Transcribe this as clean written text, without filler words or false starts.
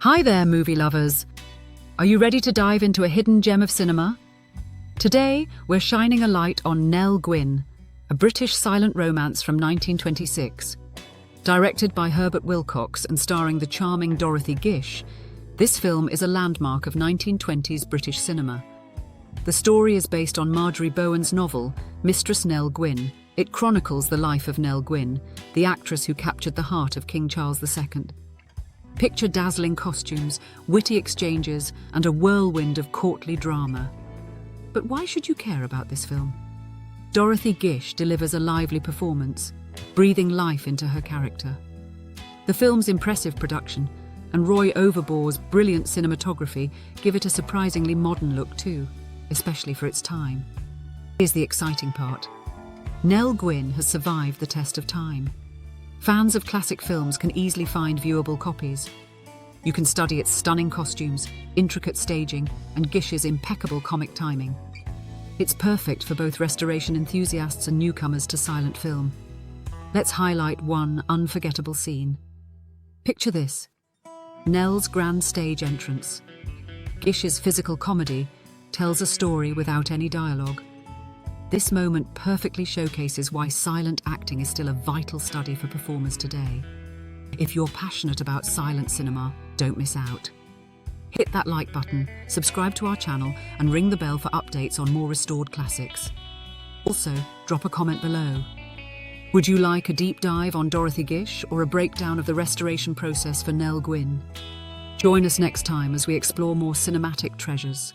Hi there, movie lovers. Are you ready to dive into a hidden gem of cinema? Today, we're shining a light on Nell Gwyn, a British silent romance from 1926. Directed by Herbert Wilcox and starring the charming Dorothy Gish, this film is a landmark of 1920s British cinema. The story is based on Marjorie Bowen's novel, Mistress Nell Gwyn. It chronicles the life of Nell Gwyn, the actress who captured the heart of King Charles II. Picture dazzling costumes, witty exchanges, and a whirlwind of courtly drama. But why should you care about this film? Dorothy Gish delivers a lively performance, breathing life into her character. The film's impressive production and Roy Overbore's brilliant cinematography give it a surprisingly modern look too, especially for its time. Here's the exciting part. Nell Gwyn has survived the test of time. Fans of classic films can easily find viewable copies. You can study its stunning costumes, intricate staging, and Gish's impeccable comic timing. It's perfect for both restoration enthusiasts and newcomers to silent film. Let's highlight one unforgettable scene. Picture this: Nell's grand stage entrance. Gish's physical comedy tells a story without any dialogue. This moment perfectly showcases why silent acting is still a vital study for performers today. If you're passionate about silent cinema, don't miss out. Hit that like button, subscribe to our channel, and ring the bell for updates on more restored classics. Also, drop a comment below. Would you like a deep dive on Dorothy Gish or a breakdown of the restoration process for Nell Gwyn? Join us next time as we explore more cinematic treasures.